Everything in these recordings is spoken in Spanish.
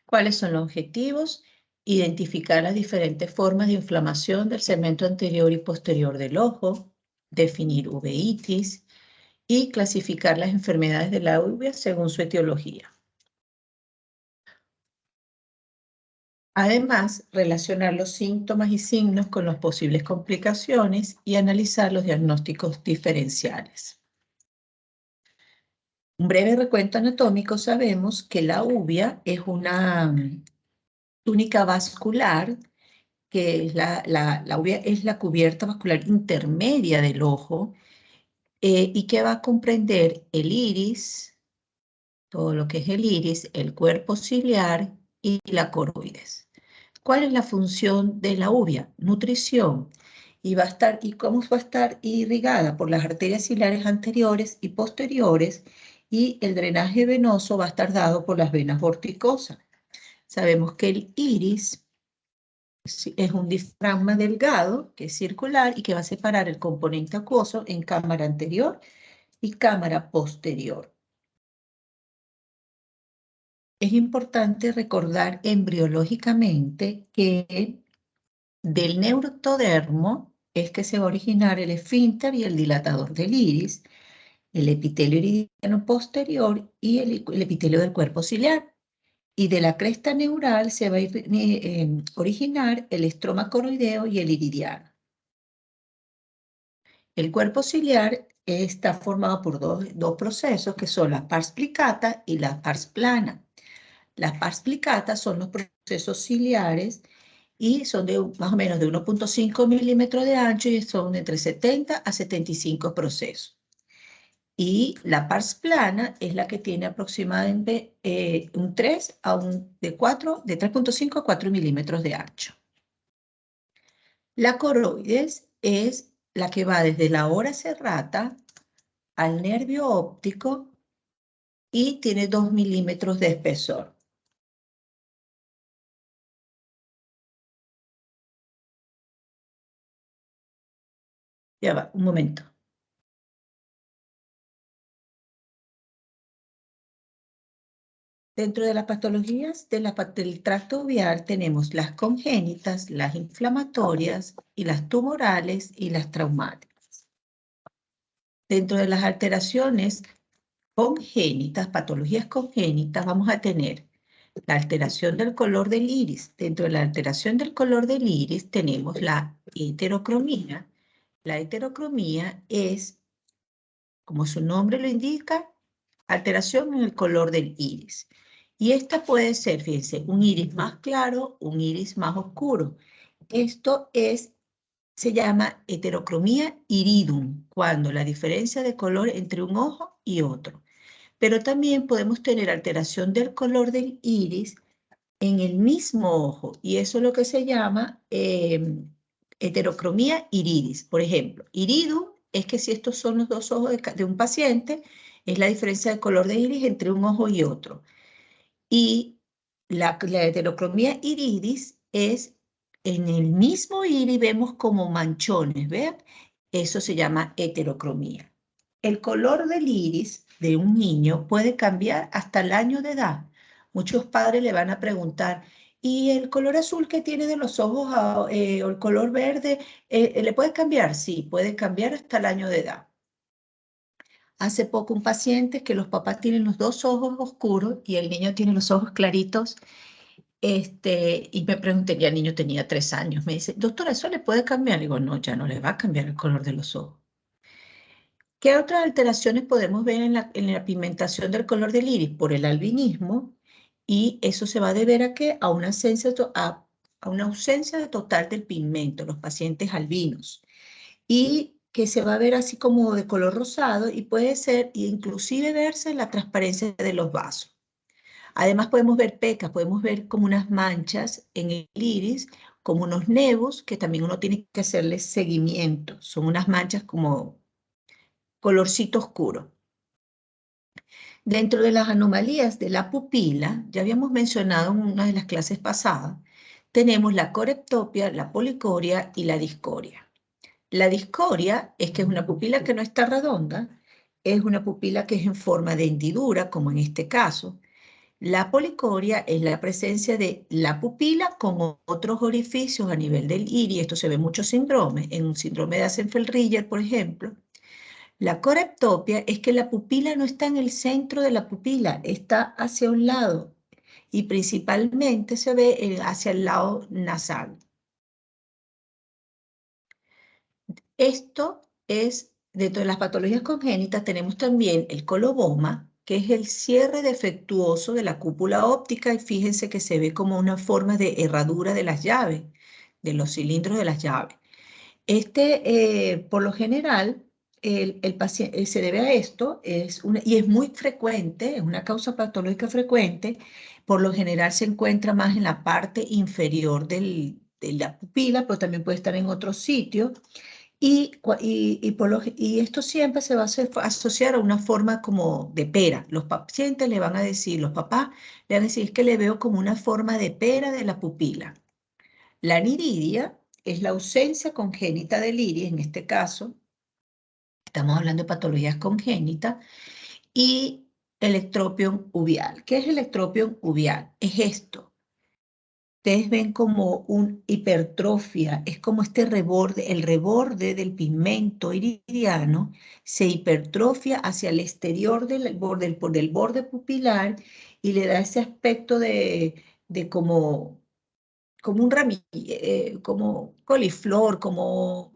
¿Cuáles son los objetivos? Identificar las diferentes formas de inflamación del segmento anterior y posterior del ojo, definir uveitis y clasificar las enfermedades de la uvea según su etiología. Además, relacionar los síntomas y signos con las posibles complicaciones y analizar los diagnósticos diferenciales. Un breve recuento anatómico: sabemos que la uvea es una túnica vascular, que es la uvea es la cubierta vascular intermedia del ojo, y que va a comprender el iris, todo lo que es el iris, el cuerpo ciliar y la coroides. ¿Cuál es la función de la uvea? Nutrición. ¿Y cómo va a estar irrigada? Por las arterias ciliares anteriores y posteriores, y el drenaje venoso va a estar dado por las venas vorticosas. Sabemos que el iris es un diafragma delgado que es circular y que va a separar el componente acuoso en cámara anterior y cámara posterior. Es importante recordar embriológicamente que del neuroectodermo es que se va a originar el esfínter y el dilatador del iris, el epitelio iridiano posterior y el epitelio del cuerpo ciliar. Y de la cresta neural se va a originar el estroma coroideo y el iridiano. El cuerpo ciliar está formado por dos procesos, que son la pars plicata y la pars plana. Las pars plicata son los procesos ciliares y son de más o menos de 1.5 milímetros de ancho y son entre 70 a 75 procesos. Y la pars plana es la que tiene aproximadamente un 3 a un de 3.5 a 4 milímetros de ancho. La coroides es la que va desde la ora serrata al nervio óptico y tiene 2 milímetros de espesor. Ya va, un momento. Dentro de las patologías del tracto uvear tenemos las congénitas, las inflamatorias y las tumorales y las traumáticas. Dentro de las alteraciones congénitas, patologías congénitas, vamos a tener la alteración del color del iris. Dentro de la alteración del color del iris tenemos la heterocromía. La heterocromía es, como su nombre lo indica, alteración en el color del iris. Y esta puede ser, fíjense, un iris más claro, un iris más oscuro. Esto se llama heterocromía iridum, cuando la diferencia de color entre un ojo y otro. Pero también podemos tener alteración del color del iris en el mismo ojo, y eso es lo que se llama heterocromía iridis. Por ejemplo, iridum es que si estos son los dos ojos de un paciente, es la diferencia de color de iris entre un ojo y otro. Y la heterocromía iridis es en el mismo iris vemos como manchones, ¿vean? Eso se llama heterocromía. El color del iris de un niño puede cambiar hasta el año de edad. Muchos padres le van a preguntar, ¿y el color azul que tiene de los ojos o el color verde, le puede cambiar? Sí, puede cambiar hasta el año de edad. Hace poco un paciente que los papás tienen los dos ojos oscuros y el niño tiene los ojos claritos, y me pregunté, ya el niño tenía 3 años, me dice, doctora, ¿eso le puede cambiar? Digo, no, ya no le va a cambiar el color de los ojos. ¿Qué otras alteraciones podemos ver en la pigmentación del color del iris? Por el albinismo, y eso se va a deber a qué? A una ausencia total del pigmento, los pacientes albinos, y que se va a ver así como de color rosado y puede ser, inclusive verse la transparencia de los vasos. Además podemos ver pecas, podemos ver como unas manchas en el iris, como unos nevos, que también uno tiene que hacerles seguimiento. Son unas manchas como colorcito oscuro. Dentro de las anomalías de la pupila, ya habíamos mencionado en una de las clases pasadas, tenemos la coreptopia, la policoria y la discoria. La discoria es que es una pupila que no está redonda, es una pupila que es en forma de hendidura, como en este caso. La policoria es la presencia de la pupila con otros orificios a nivel del iris. Esto se ve en muchos síndromes. En un síndrome de Axenfeld-Rieger, por ejemplo. La coreptopia es que la pupila no está en el centro de la pupila, está hacia un lado y principalmente se ve hacia el lado nasal. Esto es, dentro de las patologías congénitas tenemos también el coloboma, que es el cierre defectuoso de la cúpula óptica, y fíjense que se ve como una forma de herradura de las llaves, de los cilindros de las llaves. Por lo general, el paciente se debe a esto, y es muy frecuente, es una causa patológica frecuente. Por lo general se encuentra más en la parte inferior de la pupila, pero también puede estar en otros sitios. Y esto siempre se va a asociar a una forma como de pera. Los pacientes le van a decir, los papás le van a decir, es que le veo como una forma de pera de la pupila. La aniridia es la ausencia congénita del iris, en este caso, estamos hablando de patologías congénitas, y el ectropion uveal. ¿Qué es el ectropion uveal? Es esto. Ustedes ven como una hipertrofia, es como este reborde, el reborde del pigmento iridiano se hipertrofia hacia el exterior del borde pupilar y le da ese aspecto de como un ramillo, como coliflor, como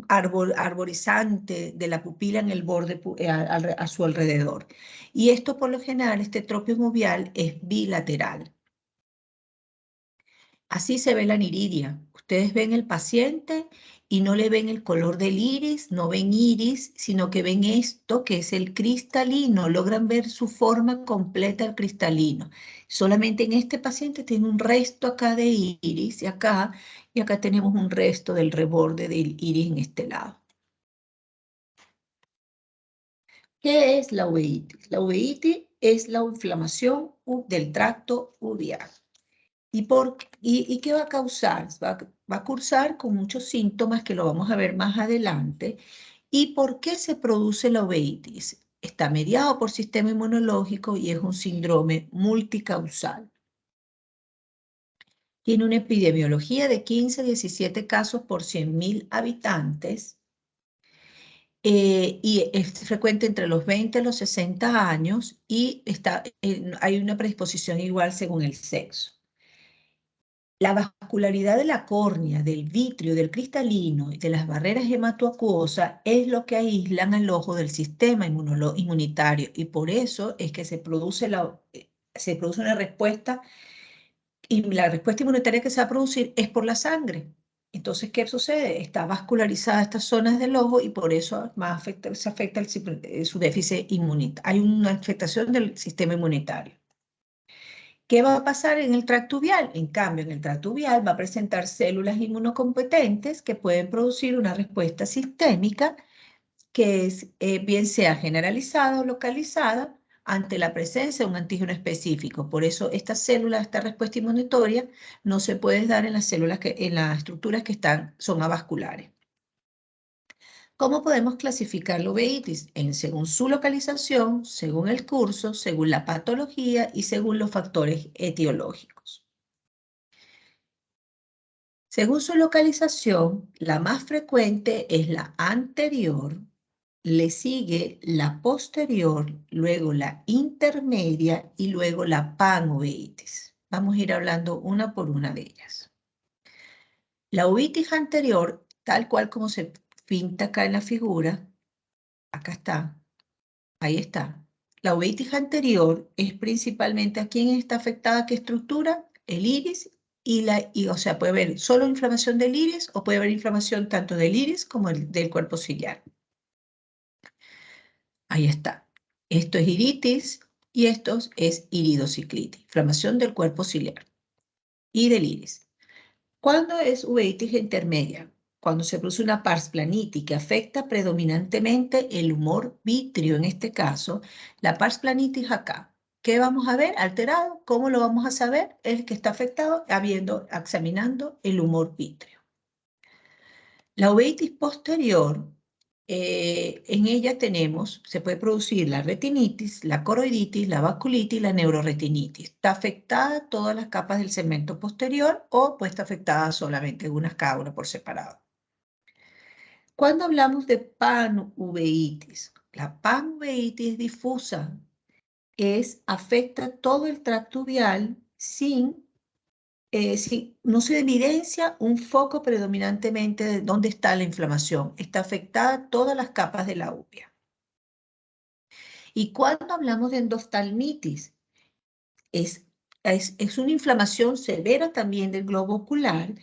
arborizante de la pupila en el borde a su alrededor. Y esto por lo general, este ectropion uveal es bilateral. Así se ve la aniridia. Ustedes ven el paciente y no le ven el color del iris, no ven iris, sino que ven esto que es el cristalino. Logran ver su forma completa del cristalino. Solamente en este paciente tiene un resto acá de iris y acá tenemos un resto del reborde del iris en este lado. ¿Qué es la uveitis? La uveitis es la inflamación del tracto uveal. ¿Y qué va a causar? Va a cursar con muchos síntomas que lo vamos a ver más adelante. ¿Y por qué se produce la uveitis? Está mediado por sistema inmunológico y es un síndrome multicausal. Tiene una epidemiología de 15 a 17 casos por 100.000 habitantes. Y es frecuente entre los 20 y los 60 años y hay una predisposición igual según el sexo. La vascularidad de la córnea, del vitrio, del cristalino y de las barreras hematoacuosas es lo que aíslan al ojo del sistema inmunitario, y por eso es que se produce una respuesta, y la respuesta inmunitaria que se va a producir es por la sangre. Entonces, ¿qué sucede? Está vascularizada estas zonas del ojo y por eso se afecta su déficit inmunitario. Hay una afectación del sistema inmunitario. ¿Qué va a pasar en el tracto uveal? En cambio, en el tracto uveal va a presentar células inmunocompetentes que pueden producir una respuesta sistémica que es bien sea generalizada o localizada ante la presencia de un antígeno específico. Por eso esta respuesta inmunitaria no se puede dar en en las estructuras que son avasculares. ¿Cómo podemos clasificar la uveitis? Según su localización, según el curso, según la patología y según los factores etiológicos. Según su localización, la más frecuente es la anterior, le sigue la posterior, luego la intermedia y luego la panuveitis. Vamos a ir hablando una por una de ellas. La uveitis anterior, tal cual como se pinta acá en la figura, acá está, ahí está. La uveitis anterior es principalmente a quién está afectada, qué estructura, el iris, o sea, puede haber solo inflamación del iris o puede haber inflamación tanto del iris como del cuerpo ciliar. Ahí está. Esto es iritis y esto es iridociclitis, inflamación del cuerpo ciliar y del iris. ¿Cuándo es uveitis intermedia? Cuando se produce una pars planitis que afecta predominantemente el humor vítreo, en este caso, la pars planitis acá. ¿Qué vamos a ver? Alterado. ¿Cómo lo vamos a saber? El que está afectado examinando el humor vítreo. La uveitis posterior En ella se puede producir la retinitis, la coroiditis, la vasculitis y la neuroretinitis. Está afectada todas las capas del segmento posterior o puede estar afectada solamente cada una por separado. Cuando hablamos de panuveitis, la panuveitis es difusa, afecta todo el tracto uveal no se evidencia un foco predominantemente de dónde está la inflamación. Está afectada todas las capas de la uvea. Y cuando hablamos de endoftalmitis, es una inflamación severa también del globo ocular,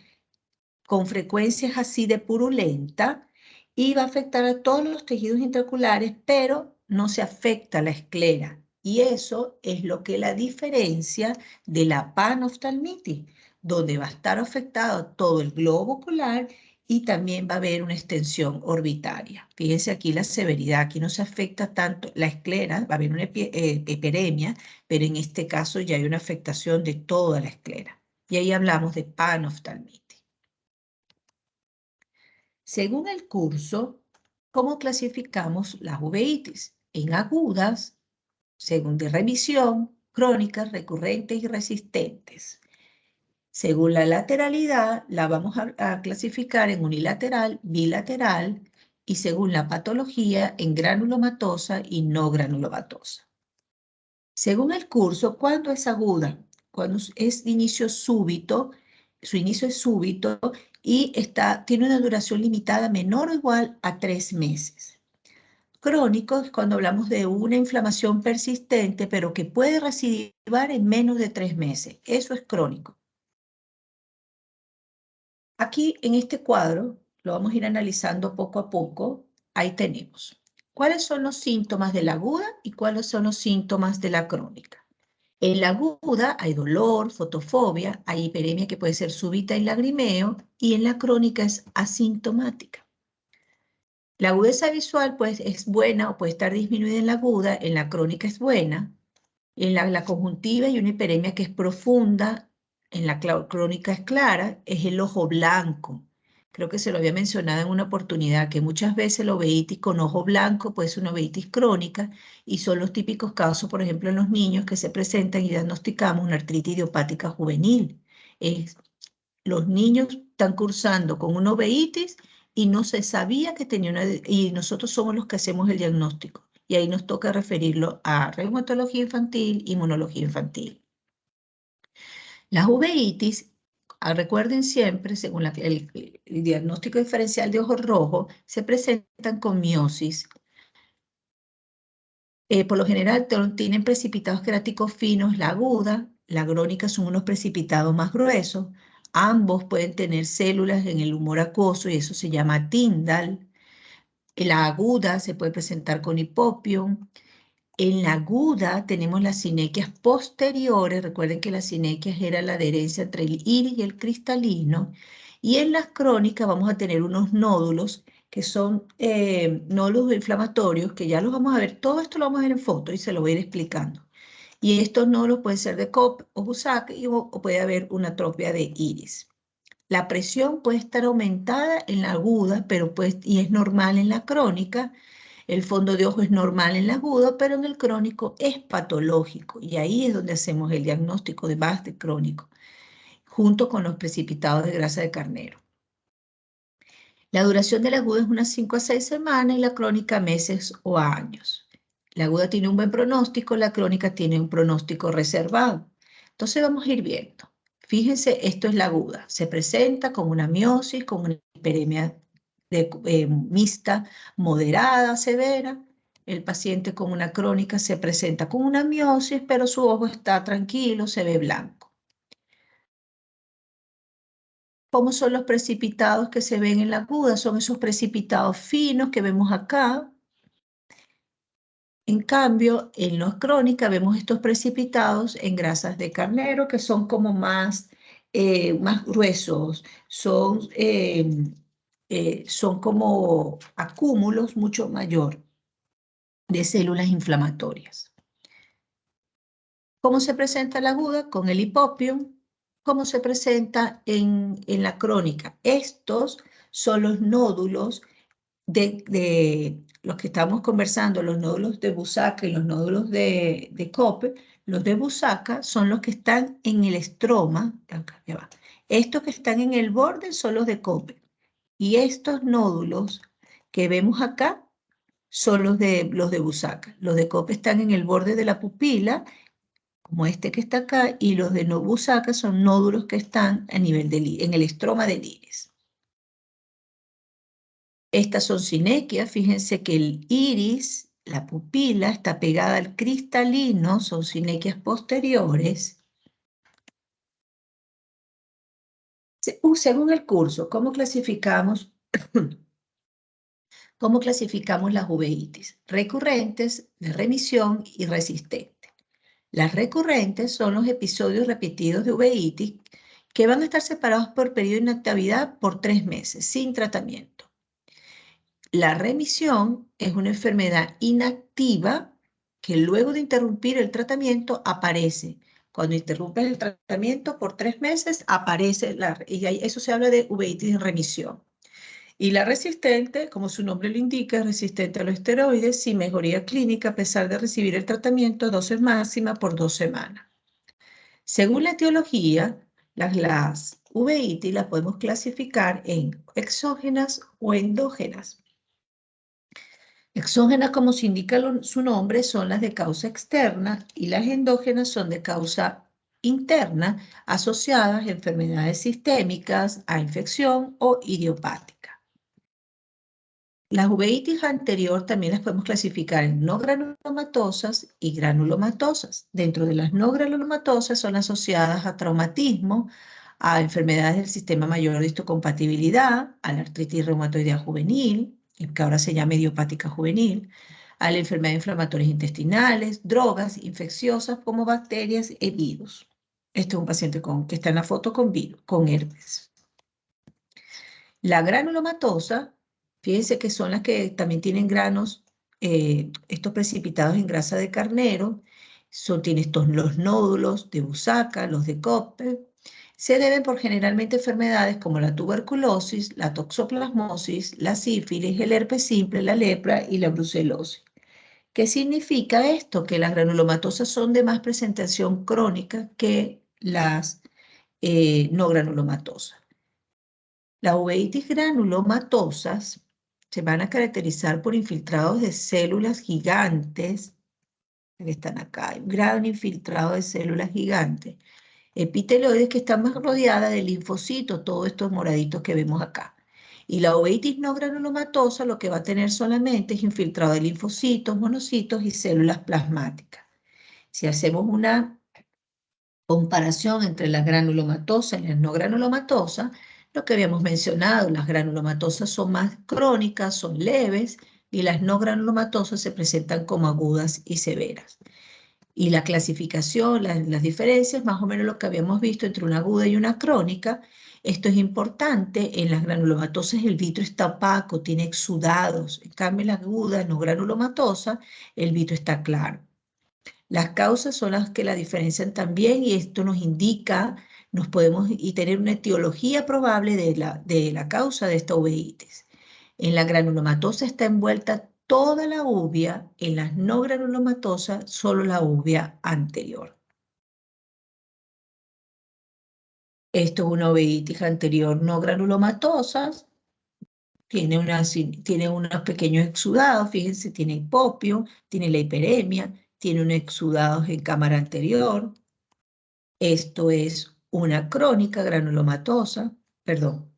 con frecuencias así de purulenta, y va a afectar a todos los tejidos intraoculares, pero no se afecta a la esclera. Y eso es lo que la diferencia de la panoftalmitis, donde va a estar afectado todo el globo ocular y también va a haber una extensión orbitaria. Fíjense aquí la severidad, aquí no se afecta tanto la esclera, va a haber una hiperemia, pero en este caso ya hay una afectación de toda la esclera. Y ahí hablamos de panoftalmitis. Según el curso, ¿cómo clasificamos las uveitis? En agudas, según de remisión, crónicas, recurrentes y resistentes. Según la lateralidad, la vamos a clasificar en unilateral, bilateral y según la patología en granulomatosa y no granulomatosa. Según el curso, ¿cuándo es aguda? Cuando es de inicio súbito, su inicio es súbito y tiene una duración limitada menor o igual a 3 meses. Crónico es cuando hablamos de una inflamación persistente, pero que puede recidivar en menos de 3 meses. Eso es crónico. Aquí en este cuadro, lo vamos a ir analizando poco a poco. Ahí tenemos. ¿Cuáles son los síntomas de la aguda y cuáles son los síntomas de la crónica? En la aguda hay dolor, fotofobia, hay hiperemia que puede ser súbita y lagrimeo, y en la crónica es asintomática. La agudeza visual pues, es buena o puede estar disminuida en la aguda, en la crónica es buena. En la conjuntiva hay una hiperemia que es profunda, en la crónica es clara, es el ojo blanco. Creo que se lo había mencionado en una oportunidad, que muchas veces la uveitis con ojo blanco puede ser una uveitis crónica, y son los típicos casos, por ejemplo, en los niños que se presentan y diagnosticamos una artritis idiopática juvenil. Los niños están cursando con una uveitis y no se sabía que tenía y nosotros somos los que hacemos el diagnóstico. Y ahí nos toca referirlo a reumatología infantil, inmunología infantil. Las uveitis, recuerden siempre, según el diagnóstico diferencial de ojo rojo, se presentan con miosis. Por lo general tienen precipitados queráticos finos, la aguda, la crónica son unos precipitados más gruesos. Ambos pueden tener células en el humor acuoso y eso se llama Tyndall. En la aguda se puede presentar con hipopio. En la aguda tenemos las sinequias posteriores. Recuerden que las sinequias era la adherencia entre el iris y el cristalino. Y en las crónicas vamos a tener unos nódulos que son nódulos inflamatorios, que ya los vamos a ver. Todo esto lo vamos a ver en foto y se lo voy a ir explicando. Y estos nódulos pueden ser de Kopp o Busak o puede haber una atrofia de iris. La presión puede estar aumentada en la aguda, y es normal en la crónica. El fondo de ojo es normal en la aguda, pero en el crónico es patológico. Y ahí es donde hacemos el diagnóstico de BASD crónico, junto con los precipitados de grasa de carnero. La duración de la aguda es unas 5 a 6 semanas y la crónica meses o años. La aguda tiene un buen pronóstico, la crónica tiene un pronóstico reservado. Entonces vamos a ir viendo. Fíjense, esto es la aguda. Se presenta con una miosis, con una hiperemia mixta, moderada, severa. El paciente con una crónica se presenta con una miosis, pero su ojo está tranquilo, se ve blanco. ¿Cómo son los precipitados que se ven en la aguda? Son esos precipitados finos que vemos acá. En cambio, en la crónica vemos estos precipitados en grasas de carnero que son como más gruesos, son como acúmulos mucho mayor de células inflamatorias. ¿Cómo se presenta la aguda? Con el hipopio. ¿Cómo se presenta en la crónica? Estos son los nódulos de los que estamos conversando, los nódulos de Busacca y los nódulos de Koppe, los de Busacca son los que están en el estroma. Acá, ya va. Estos que están en el borde son los de Koppe. Y estos nódulos que vemos acá son los de Busacca. Los de Koppe están en el borde de la pupila, como este que está acá, y los de Busacca son nódulos que están a nivel en el estroma del iris. Estas son sinequias, fíjense que el iris, la pupila, está pegada al cristalino, son sinequias posteriores. Según el curso, ¿cómo clasificamos las uveitis? Recurrentes, de remisión y resistentes. Las recurrentes son los episodios repetidos de uveitis que van a estar separados por periodo de inactividad por 3 meses, sin tratamiento. La remisión es una enfermedad inactiva que luego de interrumpir el tratamiento aparece. Cuando interrumpes el tratamiento por 3 meses, aparece, y eso se habla de uveitis en remisión. Y la resistente, como su nombre lo indica, es resistente a los esteroides sin mejoría clínica a pesar de recibir el tratamiento dosis máxima por 2 semanas. Según la etiología, las uveitis las podemos clasificar en exógenas o endógenas. Exógenas, como se indica su nombre, son las de causa externa y las endógenas son de causa interna asociadas a enfermedades sistémicas, a infección o idiopática. Las uveitis anterior también las podemos clasificar en no granulomatosas y granulomatosas. Dentro de las no granulomatosas son asociadas a traumatismo, a enfermedades del sistema mayor de histocompatibilidad, a la artritis reumatoidea juvenil, que ahora se llama idiopática juvenil, a la enfermedad inflamatorias intestinales, drogas infecciosas como bacterias y virus. Este es un paciente que está en la foto con virus, con herpes. La granulomatosa, fíjense que son las que también tienen granos, estos precipitados en grasa de carnero, tienen los nódulos de Busacca, los de Koppe, se deben por generalmente enfermedades como la tuberculosis, la toxoplasmosis, la sífilis, el herpes simple, la lepra y la brucelosis. ¿Qué significa esto? Que las granulomatosas son de más presentación crónica que las no granulomatosas. Las uveitis granulomatosas se van a caracterizar por infiltrados de células gigantes, que están acá, hay un gran infiltrado de células gigantes, epiteloides que están más rodeadas de linfocitos, todos estos moraditos que vemos acá. Y la uveitis no granulomatosa lo que va a tener solamente es infiltrado de linfocitos, monocitos y células plasmáticas. Si hacemos una comparación entre las granulomatosas y las no granulomatosas, lo que habíamos mencionado, las granulomatosas son más crónicas, son leves, y las no granulomatosas se presentan como agudas y severas. Y la clasificación, las diferencias, más o menos lo que habíamos visto entre una aguda y una crónica. Esto es importante, en las granulomatosas el vitro está opaco, tiene exudados, en cambio en la aguda, no granulomatosa, el vitro está claro. Las causas son las que la diferencian también y esto nos indica, y tener una etiología probable de la causa de esta uveitis. En la granulomatosa está envuelta toda la uvea, en las no granulomatosas solo la uvea anterior. Esto es una uveitis anterior no granulomatosa, tiene unos pequeños exudados, fíjense, tiene hipopio, tiene la hiperemia, tiene unos exudados en cámara anterior. Esto es una crónica granulomatosa, perdón.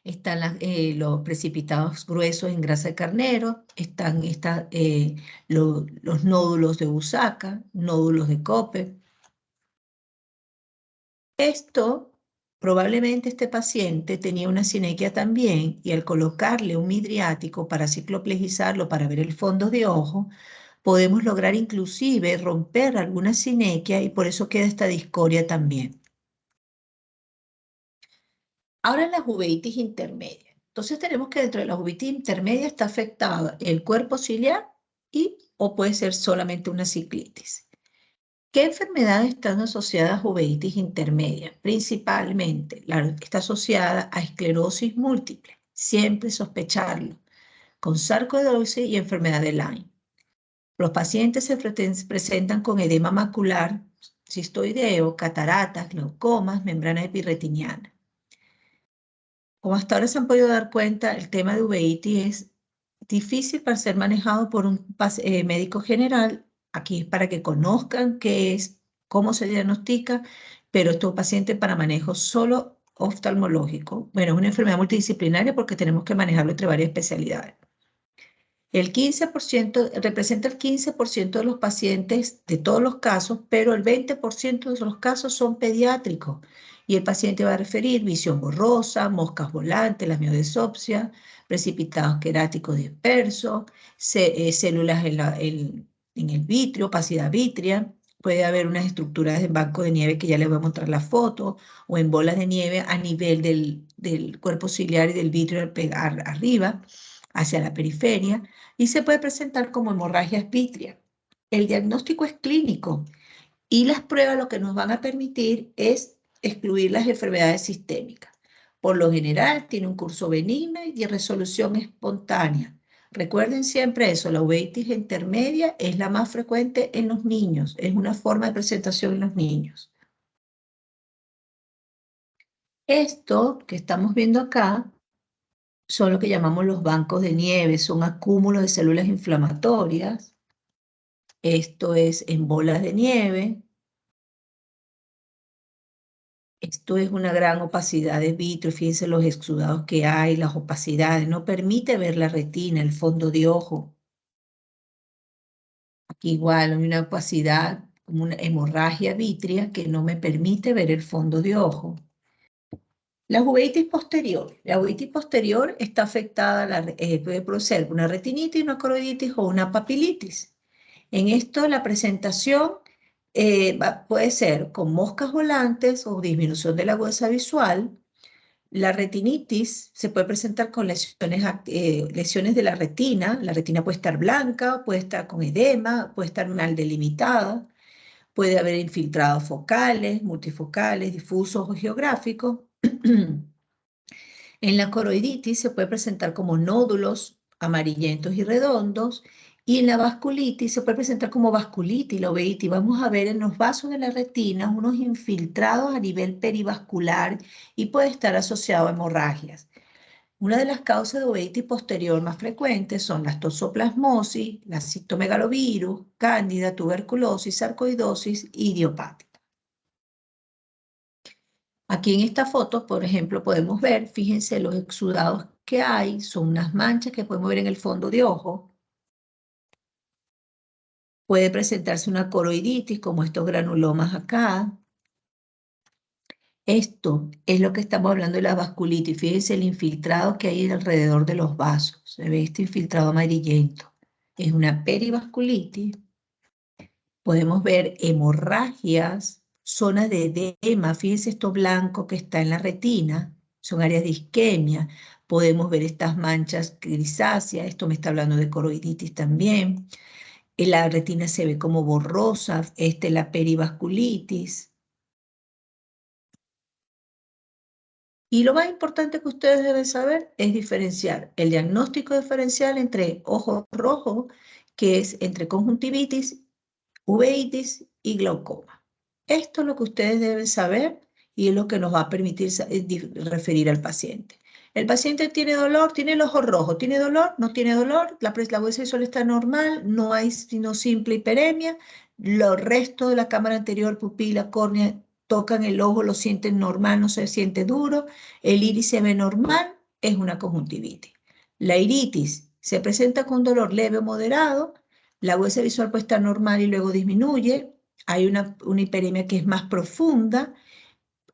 Están los precipitados gruesos en grasa de carnero, están los nódulos de Busacca, nódulos de Koppe. Probablemente este paciente tenía una sinequia también y al colocarle un midriático para cicloplejizarlo para ver el fondo de ojo, podemos lograr inclusive romper alguna sinequia y por eso queda esta discoria también. Ahora en las uveitis intermedias. Entonces tenemos que dentro de las uveitis intermedias está afectado el cuerpo ciliar o puede ser solamente una ciclitis. ¿Qué enfermedades están asociadas a uveitis intermedia? Principalmente, está asociada a esclerosis múltiple, siempre sospecharlo, con sarcoidosis y enfermedad de Lyme. Los pacientes se presentan con edema macular, cistoideo, cataratas, glaucomas, membrana epirretiniana. Como hasta ahora se han podido dar cuenta, el tema de uveitis es difícil para ser manejado por un médico general. Aquí es para que conozcan qué es, cómo se diagnostica, pero esto es un paciente para manejo solo oftalmológico. Bueno, es una enfermedad multidisciplinaria porque tenemos que manejarlo entre varias especialidades. El 15% representa el 15% de los pacientes de todos los casos, pero el 20% de los casos son pediátricos. Y el paciente va a referir visión borrosa, moscas volantes, la miodesopsia, precipitados queráticos dispersos, células en el vitrio, opacidad vítrea. Puede haber unas estructuras en banco de nieve que ya les voy a mostrar la foto, o en bolas de nieve a nivel del cuerpo ciliar y del vitrio al pegar arriba, hacia la periferia, y se puede presentar como hemorragias vítreas. El diagnóstico es clínico y las pruebas lo que nos van a permitir es excluir las enfermedades sistémicas. Por lo general tiene un curso benigno y de resolución espontánea. Recuerden siempre eso, la uveitis intermedia es la más frecuente en los niños, es una forma de presentación en los niños. Esto que estamos viendo acá son lo que llamamos los bancos de nieve, son acúmulos de células inflamatorias. Esto es en bolas de nieve. Esto es una gran opacidad de vitrio, fíjense los exudados que hay, las opacidades, no permite ver la retina, el fondo de ojo. Aquí igual hay una opacidad, como una hemorragia vítrea que no me permite ver el fondo de ojo. La uveitis posterior. La uveitis posterior está afectada, puede ser una retinitis, una coroiditis o una papilitis. En esto la presentación puede ser con moscas volantes o disminución de la agudeza visual. La retinitis se puede presentar con lesiones de la retina puede estar blanca, puede estar con edema, puede estar mal delimitada, puede haber infiltrados focales, multifocales, difusos o geográficos. En la coroiditis se puede presentar como nódulos amarillentos y redondos, y en la vasculitis se puede presentar como vasculitis, la uveitis. Vamos a ver en los vasos de la retina unos infiltrados a nivel perivascular y puede estar asociado a hemorragias. Una de las causas de uveitis posterior más frecuentes son la toxoplasmosis, la citomegalovirus, cándida, tuberculosis, sarcoidosis y idiopática. Aquí en esta foto, por ejemplo, podemos ver, fíjense los exudados que hay, son unas manchas que podemos ver en el fondo de ojo. Puede presentarse una coroiditis, como estos granulomas acá. Esto es lo que estamos hablando de la vasculitis. Fíjense el infiltrado que hay alrededor de los vasos. Se ve este infiltrado amarillento. Es una perivasculitis. Podemos ver hemorragias, zonas de edema. Fíjense esto blanco que está en la retina. Son áreas de isquemia. Podemos ver estas manchas grisáceas. Esto me está hablando de coroiditis también. La retina se ve como borrosa. La perivasculitis. Y lo más importante que ustedes deben saber es diferenciar el diagnóstico diferencial entre ojo rojo, que es entre conjuntivitis, uveitis y glaucoma. Esto es lo que ustedes deben saber y es lo que nos va a permitir referir al paciente. El paciente tiene dolor, tiene el ojo rojo, tiene dolor, no tiene dolor, la agudeza visual está normal, no hay sino simple hiperemia, los restos de la cámara anterior, pupila, córnea, tocan el ojo, lo sienten normal, no se siente duro, el iris se ve normal, es una conjuntivitis. La iritis se presenta con dolor leve o moderado, la agudeza visual puede estar normal y luego disminuye, hay una hiperemia que es más profunda.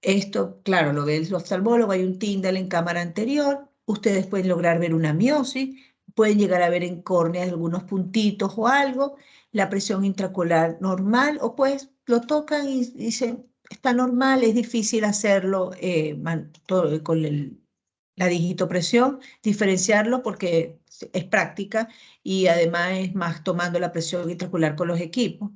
Esto, claro, lo ve el oftalmólogo, hay un Tyndall en cámara anterior, ustedes pueden lograr ver una miosis, pueden llegar a ver en córnea algunos puntitos o algo, la presión intraocular normal, o pues lo tocan y dicen, está normal, es difícil hacerlo con la digitopresión, diferenciarlo porque es práctica y además es más tomando la presión intraocular con los equipos.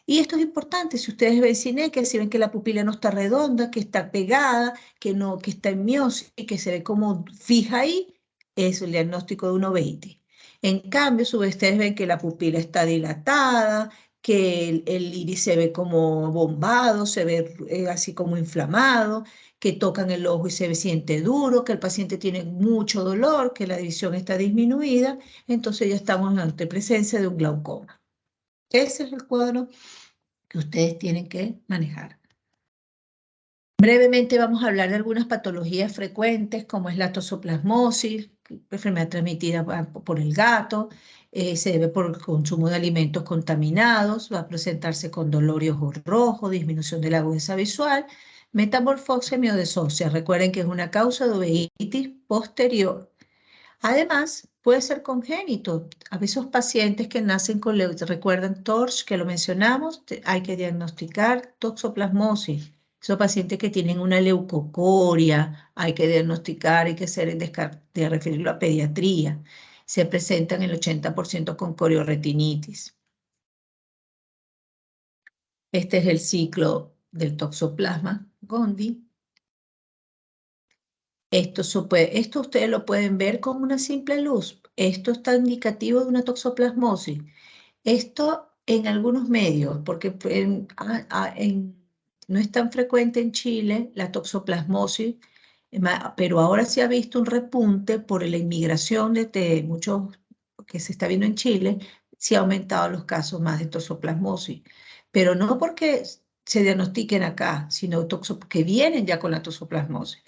Y esto es importante, si ustedes ven cinequia, si ven que la pupila no está redonda, que está pegada, que está en miosis, que se ve como fija ahí, es el diagnóstico de una uveitis. En cambio, si ustedes ven que la pupila está dilatada, que el iris se ve como bombado, se ve así como inflamado, que tocan el ojo y se siente duro, que el paciente tiene mucho dolor, que la visión está disminuida, entonces ya estamos ante presencia de un glaucoma. Ese es el cuadro que ustedes tienen que manejar. Brevemente vamos a hablar de algunas patologías frecuentes, como es la toxoplasmosis, enfermedad transmitida por el gato, se debe por el consumo de alimentos contaminados, va a presentarse con dolor y ojo rojo, disminución de la agudeza visual, metamorfosis miodesócea. Recuerden que es una causa de uveitis posterior. Además, puede ser congénito. A esos pacientes que nacen con, recuerdan TORCH, que lo mencionamos, hay que diagnosticar toxoplasmosis. Esos pacientes que tienen una leucocoria, hay que diagnosticar, hay que de referirlo a pediatría. Se presentan el 80% con corioretinitis. Este es el ciclo del toxoplasma gondii. Esto ustedes lo pueden ver con una simple luz. Esto está indicativo de una toxoplasmosis. Esto en algunos medios, porque no es tan frecuente en Chile la toxoplasmosis, pero ahora se ha visto un repunte por la inmigración de muchos que se está viendo en Chile, se ha aumentado los casos más de toxoplasmosis, pero no porque se diagnostiquen acá, sino que vienen ya con la toxoplasmosis,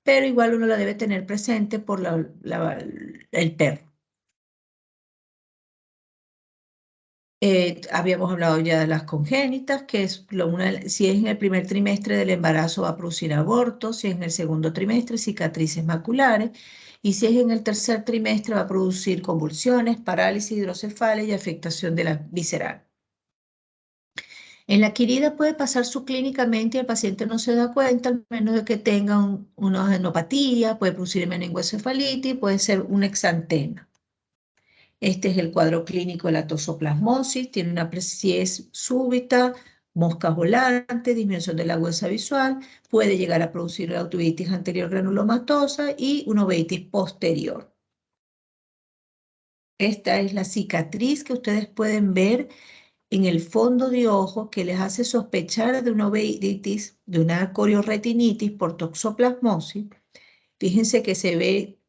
pero igual uno la debe tener presente por el perro. Habíamos hablado ya de las congénitas, que es si es en el primer trimestre del embarazo va a producir aborto, si es en el segundo trimestre cicatrices maculares, y si es en el tercer trimestre va a producir convulsiones, parálisis hidrocefálica y afectación de la visceral. En la adquirida puede pasar subclínicamente y el paciente no se da cuenta, al menos de que tenga una adenopatía, puede producir meningoencefalitis, puede ser un exantema. Este es el cuadro clínico de la toxoplasmosis, tiene una presidez súbita, moscas volantes, disminución de la agudeza visual, puede llegar a producir la uveitis anterior granulomatosa y una uveitis posterior. Esta es la cicatriz que ustedes pueden ver en el fondo de ojo que les hace sospechar de una uveitis, de una corioretinitis por toxoplasmosis. Fíjense que se ve,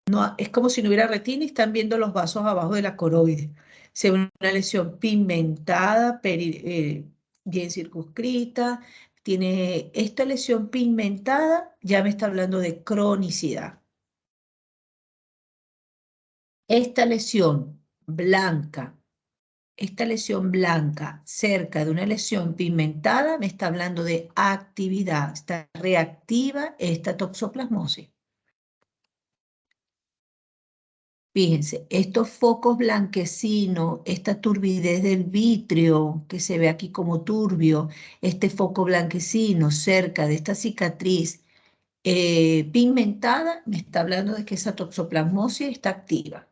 no, es como si no hubiera retina y están viendo los vasos abajo de la coroide. Se ve una lesión pigmentada, bien circunscrita. Tiene esta lesión pigmentada, ya me está hablando de cronicidad. Esta lesión blanca, esta lesión blanca cerca de una lesión pigmentada me está hablando de actividad, está reactiva esta toxoplasmosis. Fíjense, estos focos blanquecinos, esta turbidez del vitrio que se ve aquí como turbio, este foco blanquecino cerca de esta cicatriz pigmentada, me está hablando de que esa toxoplasmosis está activa.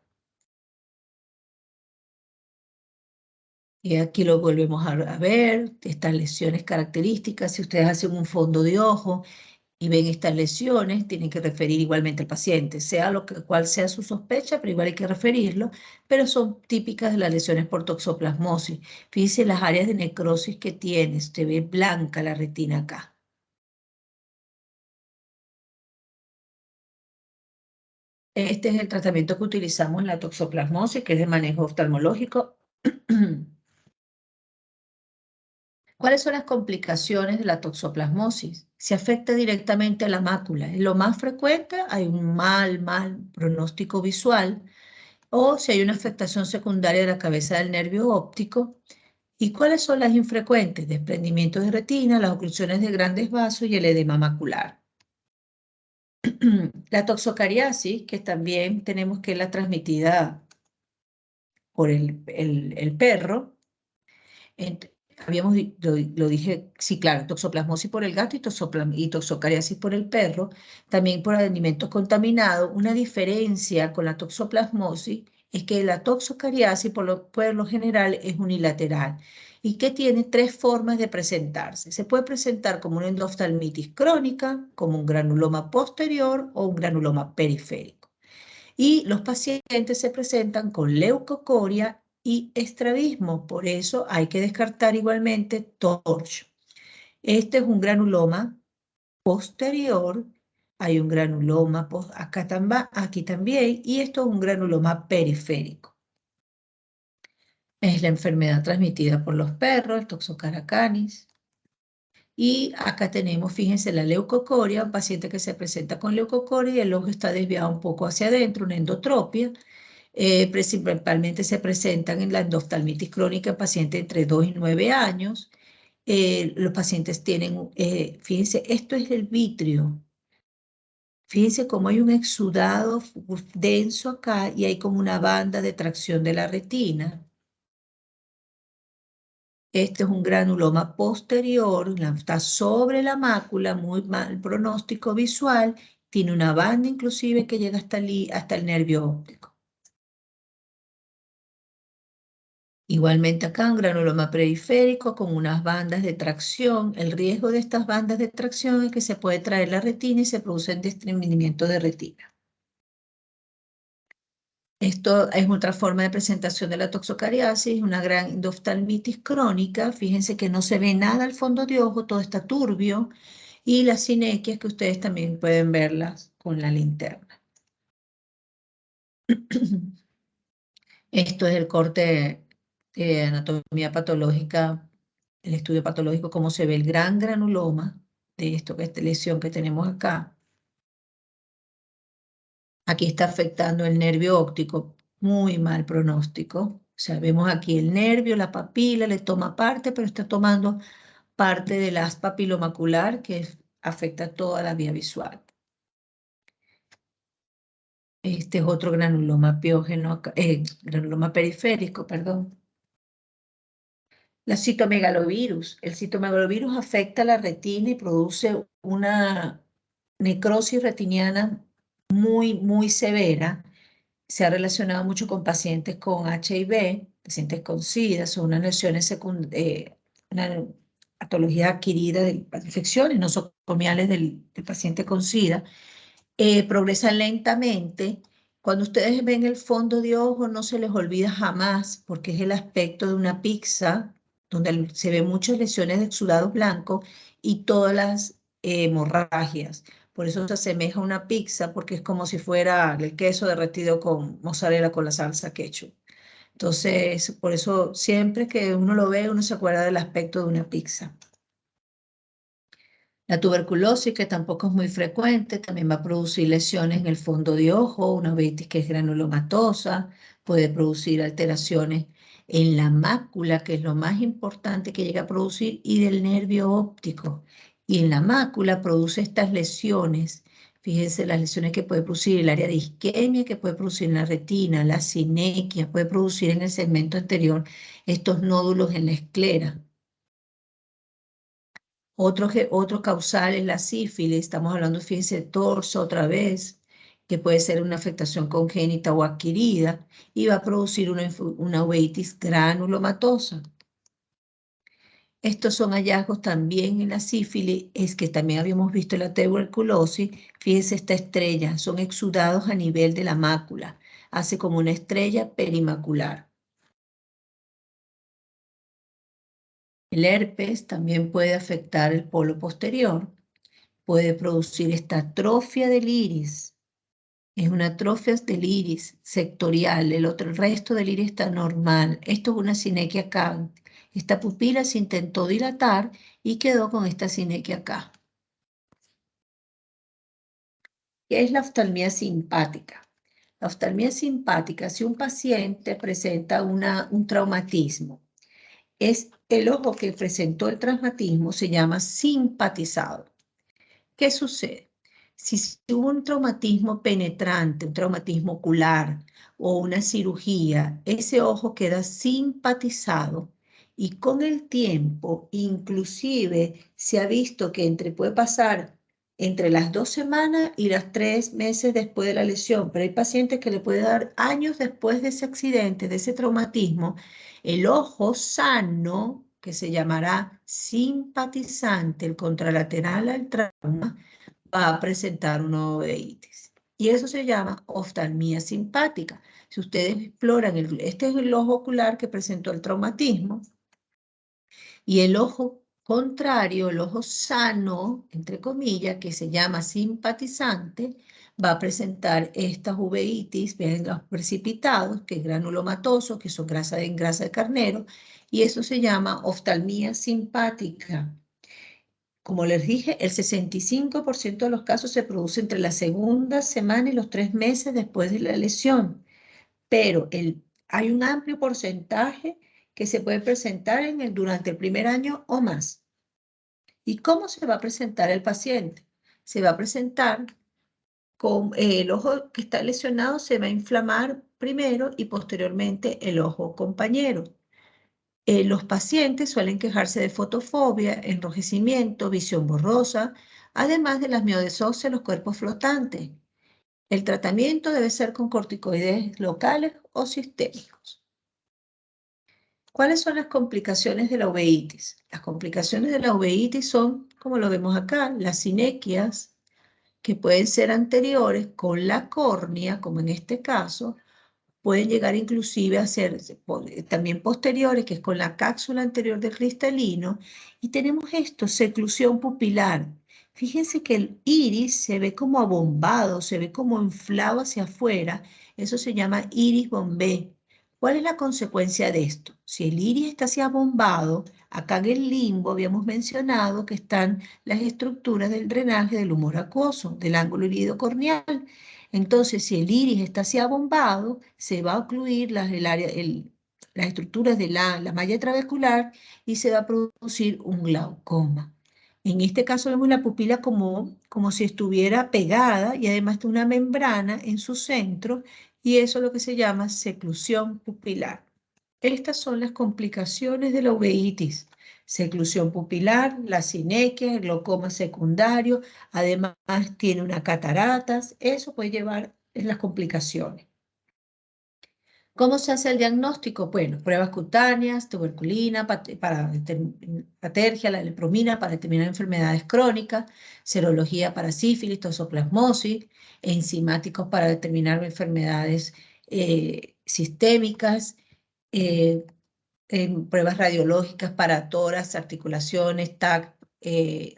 Y aquí lo volvemos a ver, estas lesiones características, si ustedes hacen un fondo de ojo y ven estas lesiones, tienen que referir igualmente al paciente, sea cual sea su sospecha, pero igual hay que referirlo, pero son típicas de las lesiones por toxoplasmosis. Fíjense las áreas de necrosis que tiene, usted ve blanca la retina acá. Este es el tratamiento que utilizamos en la toxoplasmosis, que es de manejo oftalmológico. ¿Cuáles son las complicaciones de la toxoplasmosis? Se afecta directamente a la mácula. Es lo más frecuente, hay un mal pronóstico visual, o si hay una afectación secundaria de la cabeza del nervio óptico. ¿Y cuáles son las infrecuentes? Desprendimiento de retina, las oclusiones de grandes vasos y el edema macular. La toxocariasis, que también tenemos que la transmitida por el perro, lo dije, sí, claro, toxoplasmosis por el gato y toxocariasis por el perro, también por alimentos contaminados. Una diferencia con la toxoplasmosis es que la toxocariasis por lo general es unilateral y que tiene tres formas de presentarse. Se puede presentar como una endoftalmitis crónica, como un granuloma posterior o un granuloma periférico. Y los pacientes se presentan con leucocoria y estrabismo, por eso hay que descartar igualmente torcho. Este es un granuloma posterior, hay un granuloma aquí también, y esto es un granuloma periférico. Es la enfermedad transmitida por los perros, el Toxocara canis. Y acá tenemos, fíjense, la leucocoria, un paciente que se presenta con leucocoria y el ojo está desviado un poco hacia adentro, una endotropia. Principalmente se presentan en la endoftalmitis crónica en pacientes entre 2 y 9 años. Los pacientes tienen, fíjense, esto es el vitrio. Fíjense cómo hay un exudado denso acá y hay como una banda de tracción de la retina. Este es un granuloma posterior, está sobre la mácula, muy mal pronóstico visual, tiene una banda inclusive que llega hasta el nervio óptico. Igualmente acá un granuloma periférico con unas bandas de tracción. El riesgo de estas bandas de tracción es que se puede traer la retina y se produce el desprendimiento de retina. Esto es otra forma de presentación de la toxocariasis, una gran endoftalmitis crónica. Fíjense que no se ve nada al fondo de ojo, todo está turbio. Y las sinequias que ustedes también pueden verlas con la linterna. Esto es el corte de anatomía patológica, el estudio patológico, cómo se ve el gran granuloma de esta lesión que tenemos acá. Aquí está afectando el nervio óptico, muy mal pronóstico. O sea, vemos aquí el nervio, la papila, le toma parte, pero está tomando parte del haz papilomacular que afecta toda la vía visual. Este es otro granuloma granuloma periférico, perdón. La citomegalovirus. El citomegalovirus afecta la retina y produce una necrosis retiniana muy severa. Se ha relacionado mucho con pacientes con HIV, pacientes con SIDA, son unas lesiones una patología adquirida de infecciones nosocomiales del paciente con SIDA. Progresan lentamente. Cuando ustedes ven el fondo de ojo, no se les olvida jamás, porque es el aspecto de una pizza, donde se ven muchas lesiones de exudados blancos y todas las hemorragias. Por eso se asemeja a una pizza, porque es como si fuera el queso derretido con mozzarella con la salsa ketchup. Entonces, por eso siempre que uno lo ve, uno se acuerda del aspecto de una pizza. La tuberculosis, que tampoco es muy frecuente, también va a producir lesiones en el fondo de ojo, una uveitis que es granulomatosa, puede producir alteraciones en la mácula, que es lo más importante que llega a producir, y del nervio óptico. Y en la mácula produce estas lesiones. Fíjense las lesiones que puede producir el área de isquemia, que puede producir en la retina, la sinequia, puede producir en el segmento anterior estos nódulos en la esclera. Otro causal es la sífilis, estamos hablando, fíjense, de torso otra vez, que puede ser una afectación congénita o adquirida, y va a producir una uveitis granulomatosa. Estos son hallazgos también en la sífilis, es que también habíamos visto en la tuberculosis. Fíjense esta estrella, son exudados a nivel de la mácula, hace como una estrella perimacular. El herpes también puede afectar el polo posterior, puede producir esta atrofia del iris. Es una atrofia del iris sectorial, el resto del iris está normal. Esto es una sinequia acá. Esta pupila se intentó dilatar y quedó con esta sinequia acá. ¿Qué es la oftalmía simpática? La oftalmía simpática, si un paciente presenta un traumatismo, es el ojo que presentó el traumatismo, se llama simpatizado. ¿Qué sucede? Si hubo un traumatismo penetrante, un traumatismo ocular o una cirugía, ese ojo queda simpatizado y con el tiempo, inclusive se ha visto que puede pasar entre las 2 semanas y las 3 meses después de la lesión, pero hay pacientes que le puede dar años después de ese accidente, de ese traumatismo. El ojo sano, que se llamará simpatizante, el contralateral al trauma, va a presentar una uveitis. Y eso se llama oftalmía simpática. Si ustedes exploran, este es el ojo ocular que presentó el traumatismo, y el ojo contrario, el ojo sano, entre comillas, que se llama simpatizante, va a presentar estas uveitis, ven los precipitados, que es granulomatoso, que son grasa de carnero, y eso se llama oftalmía simpática. Como les dije, el 65% de los casos se produce entre la segunda semana y los 3 meses después de la lesión, pero hay un amplio porcentaje que se puede presentar durante el primer año o más. ¿Y cómo se va a presentar el paciente? Se va a presentar con el ojo que está lesionado, se va a inflamar primero y posteriormente el ojo compañero. Los pacientes suelen quejarse de fotofobia, enrojecimiento, visión borrosa, además de las miodes óseas en los cuerpos flotantes. El tratamiento debe ser con corticoides locales o sistémicos. ¿Cuáles son las complicaciones de la uveitis? Las complicaciones de la uveitis son, como lo vemos acá, las sinequias, que pueden ser anteriores con la córnea, como en este caso, pueden llegar inclusive a ser también posteriores, que es con la cápsula anterior del cristalino, y tenemos esto, seclusión pupilar. Fíjense que el iris se ve como abombado, se ve como inflado hacia afuera, eso se llama iris bombé. ¿Cuál es la consecuencia de esto? Si el iris está así abombado, acá en el limbo habíamos mencionado que están las estructuras del drenaje del humor acuoso, del ángulo irido corneal. Entonces, si el iris está así abombado, se va a ocluir las estructuras de la malla trabecular y se va a producir un glaucoma. En este caso vemos la pupila como si estuviera pegada y además de una membrana en su centro, y eso es lo que se llama seclusión pupilar. Estas son las complicaciones de la uveitis: seclusión pupilar, la sinequia, el glaucoma secundario, además tiene una cataratas, eso puede llevar en las complicaciones. ¿Cómo se hace el diagnóstico? Bueno, pruebas cutáneas, tuberculina, patergia, la lepromina para determinar enfermedades crónicas, serología para sífilis, toxoplasmosis, enzimáticos para determinar enfermedades sistémicas, pruebas radiológicas para tórax, articulaciones, TAC,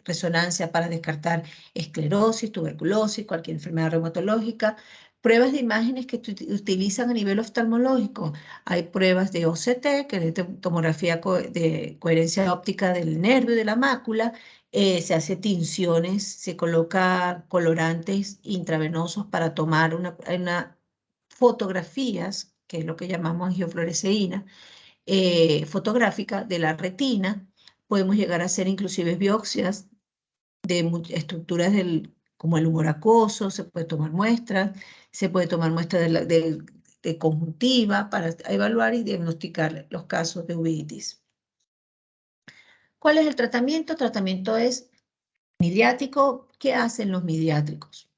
resonancia para descartar esclerosis, tuberculosis, cualquier enfermedad reumatológica, pruebas de imágenes que utilizan a nivel oftalmológico. Hay pruebas de OCT, que es de tomografía de coherencia óptica del nervio y de la mácula, se hace tinciones, se coloca colorantes intravenosos para tomar una fotografías, que es lo que llamamos angiofluoresceína, fotográfica de la retina. Podemos llegar a hacer inclusive biopsias de estructuras como el humor acuoso, se puede tomar muestras de conjuntiva para evaluar y diagnosticar los casos de uveitis. ¿Cuál es el tratamiento? El tratamiento es midriático. ¿Qué hacen los midriátricos?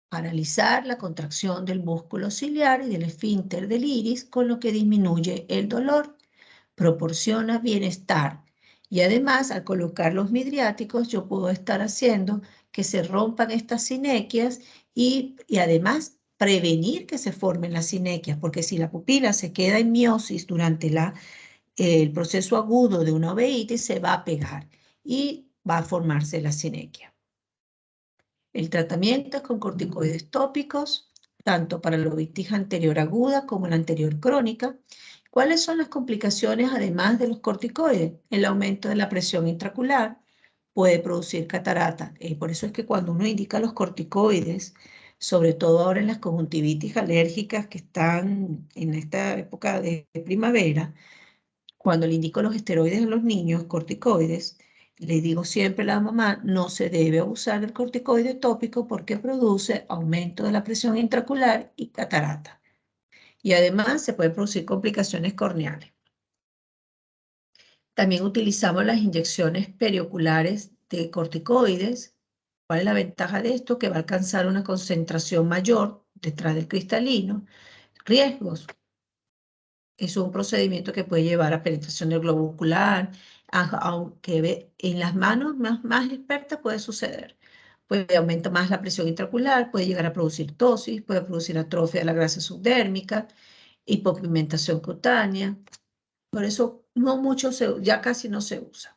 Paralizar la contracción del músculo ciliar y del esfínter del iris, con lo que disminuye el dolor, proporciona bienestar. Y además, al colocar los midriáticos, yo puedo estar haciendo que se rompan estas sinequias y además prevenir que se formen las sinequias, porque si la pupila se queda en miosis durante el proceso agudo de una uveitis, se va a pegar y va a formarse la sinequia. El tratamiento es con corticoides tópicos, tanto para la uveitis anterior aguda como la anterior crónica. ¿Cuáles son las complicaciones además de los corticoides? El aumento de la presión intraocular puede producir catarata. Por eso es que cuando uno indica los corticoides, sobre todo ahora en las conjuntivitis alérgicas que están en esta época de primavera, cuando le indico los esteroides a los niños, corticoides, le digo siempre a la mamá, no se debe abusar del corticoide tópico porque produce aumento de la presión intraocular y catarata. Y además se pueden producir complicaciones corneales. También utilizamos las inyecciones perioculares de corticoides ¿Cuál es la ventaja de esto? Que va a alcanzar una concentración mayor detrás del cristalino. Riesgos. Es un procedimiento que puede llevar a penetración del globo ocular, aunque en las manos más expertas puede suceder. Puede aumentar más la presión intraocular, puede llegar a producir tosis, puede producir atrofia de la grasa subdérmica, hipopigmentación cutánea. Por eso no mucho ya casi no se usa.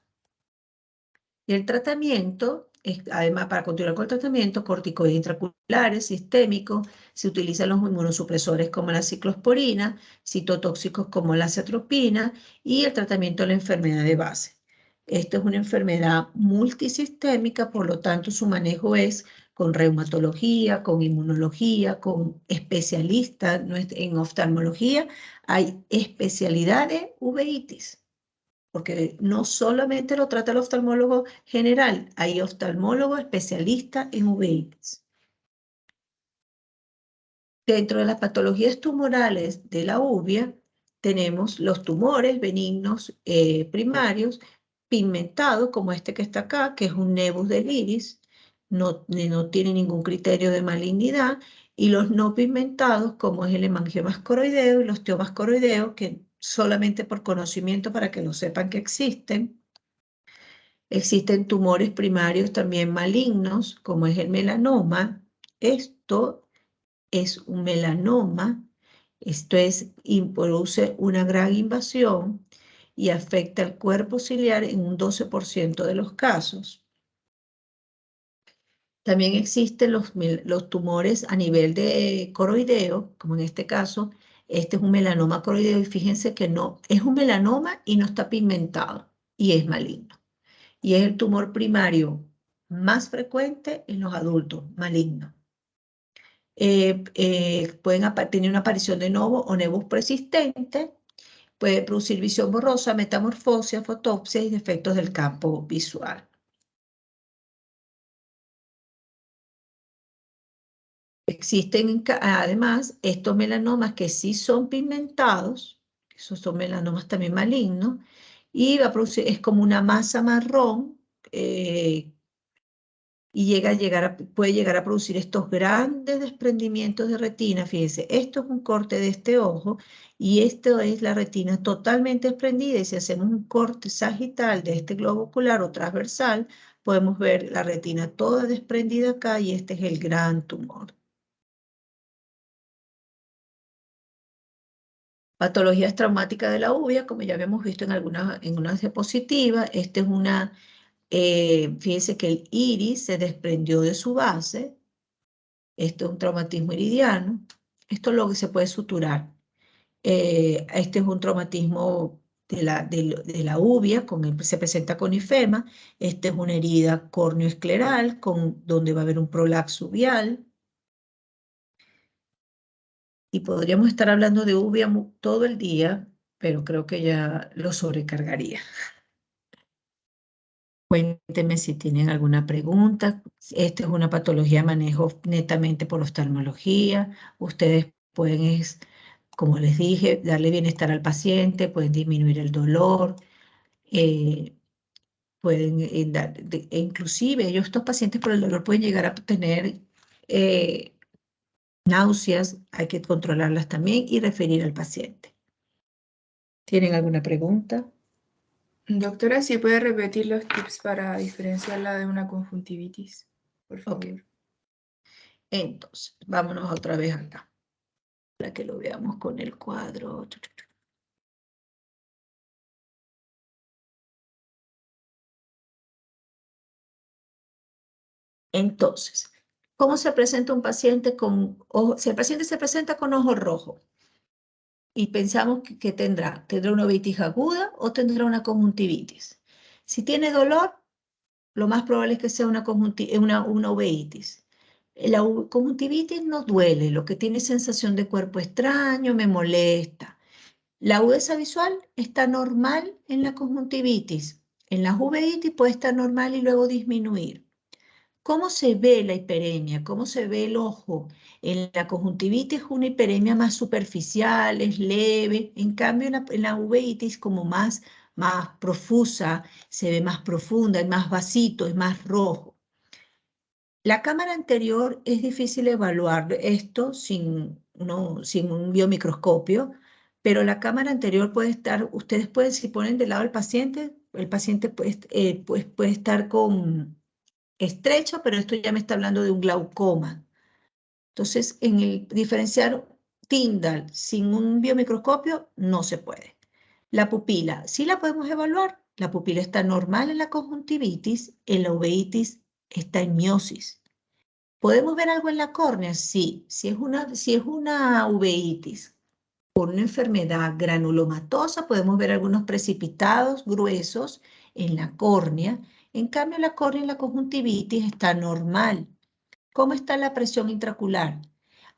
Y el tratamiento, además, para continuar con el tratamiento, corticoides intraoculares, sistémicos, se utilizan los inmunosupresores como la ciclosporina, citotóxicos como la acetropina y el tratamiento de la enfermedad de base. Esto es una enfermedad multisistémica, por lo tanto su manejo es con reumatología, con inmunología, con especialistas. En oftalmología hay especialidad de uveitis, porque no solamente lo trata el oftalmólogo general, hay oftalmólogo especialista en uveitis. Dentro de las patologías tumorales de la uvea, tenemos los tumores benignos primarios, pigmentados, como este que está acá, que es un nevus del iris, no tiene ningún criterio de malignidad, y los no pigmentados, como es el hemangioma coroideo y los osteomas coroideos, que solamente por conocimiento para que lo sepan que existen. Existen tumores primarios también malignos, como es el melanoma. Esto es un melanoma, produce una gran invasión y afecta al cuerpo ciliar en un 12% de los casos. También existen los tumores a nivel de coroideo, como en este caso, este es un melanoma coroideo y fíjense que no, es un melanoma y no está pigmentado y es maligno. Y es el tumor primario más frecuente en los adultos, maligno. Pueden tener una aparición de novo o nevus persistente, puede producir visión borrosa, metamorfosia, fotopsia y defectos del campo visual. Existen además estos melanomas que sí son pigmentados, esos son melanomas también malignos, y va a producir, es como una masa marrón, y puede llegar a producir estos grandes desprendimientos de retina. Fíjense, esto es un corte de este ojo y esto es la retina totalmente desprendida, y si hacemos un corte sagital de este globo ocular o transversal, podemos ver la retina toda desprendida acá y este es el gran tumor. Patologías traumáticas de la uvea, como ya habíamos visto en unas diapositivas, esta es fíjense que el iris se desprendió de su base. Esto es un traumatismo iridiano. Esto es lo que se puede suturar. Este es un traumatismo de la uvea, se presenta con ifema. Esta es una herida córneo-escleral, donde va a haber un prolapso uveal. Y podríamos estar hablando de uvea todo el día, pero creo que ya lo sobrecargaría. Cuéntenme si tienen alguna pregunta. Esta es una patología de manejo netamente por oftalmología. Ustedes pueden, como les dije, darle bienestar al paciente, pueden disminuir el dolor, pueden inclusive estos pacientes por el dolor pueden llegar a tener náuseas, hay que controlarlas también y referir al paciente. ¿Tienen alguna pregunta? Doctora, ¿sí puede repetir los tips para diferenciarla de una conjuntivitis, por favor? Ok. Entonces, vámonos otra vez acá, para que lo veamos con el cuadro. Entonces, ¿cómo se presenta un paciente con ojo? Si el paciente se presenta con ojo rojo y pensamos que tendrá una uveitis aguda o tendrá una conjuntivitis. Si tiene dolor, lo más probable es que sea una uveitis. La conjuntivitis no duele, lo que tiene es sensación de cuerpo extraño, me molesta. La agudeza visual está normal en la conjuntivitis. En la uveitis puede estar normal y luego disminuir. ¿Cómo se ve la hiperemia? ¿Cómo se ve el ojo? En la conjuntivitis es una hiperemia más superficial, es leve. En cambio, en la uveitis como más profusa, se ve más profunda, es más vasito, es más rojo. La cámara anterior es difícil evaluar esto sin un biomicroscopio, pero la cámara anterior puede estar, ustedes pueden, si ponen del lado del paciente, el paciente puede estar con estrecho, pero esto ya me está hablando de un glaucoma. Entonces, en el diferenciar Tyndall sin un biomicroscopio no se puede. La pupila, sí la podemos evaluar. La pupila está normal en la conjuntivitis, en la uveitis está en miosis. ¿Podemos ver algo en la córnea? Sí, si es una uveitis por una enfermedad granulomatosa, podemos ver algunos precipitados gruesos en la córnea. En cambio, la córnea en la conjuntivitis está normal. ¿Cómo está la presión intraocular?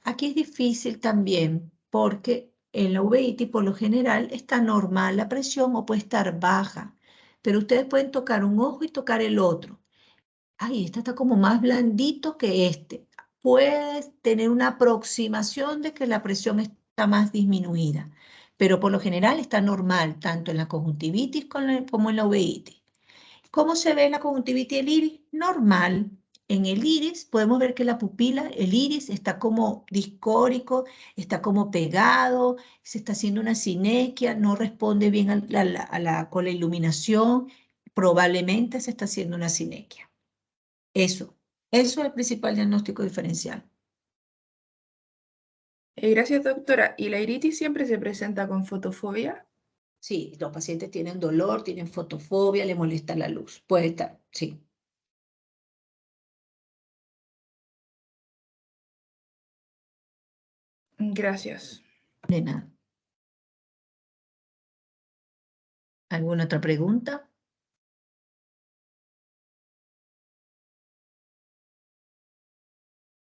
Aquí es difícil también porque en la uveitis por lo general está normal la presión o puede estar baja, pero ustedes pueden tocar un ojo y tocar el otro. Ay, este está como más blandito que este. Puedes tener una aproximación de que la presión está más disminuida, pero por lo general está normal, tanto en la conjuntivitis como en la uveitis. ¿Cómo se ve en la conjuntivitis el iris? Normal. En el iris podemos ver que la pupila, el iris está como discórico, está como pegado, se está haciendo una sinequia, no responde bien con la iluminación, probablemente se está haciendo una sinequia. Eso es el principal diagnóstico diferencial. Gracias, doctora. ¿Y la iritis siempre se presenta con fotofobia? Sí, los pacientes tienen dolor, tienen fotofobia, le molesta la luz. Puede estar, sí. Gracias. De nada. ¿Alguna otra pregunta?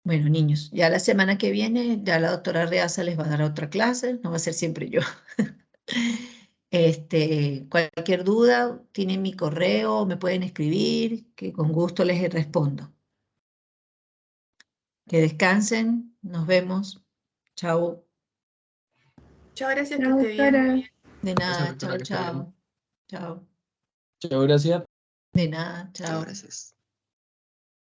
Bueno, niños, ya la semana que viene, ya la doctora Reaza les va a dar otra clase, no va a ser siempre yo. Cualquier duda, tienen mi correo, me pueden escribir, que con gusto les respondo. Que descansen, nos vemos. Chao. Chao, gracias, que Chao, esté bien. doctora. De Gracias, nada, doctora, chao, que esté bien. chao. Chao. Chao, gracias. De nada, Chao, chao. gracias.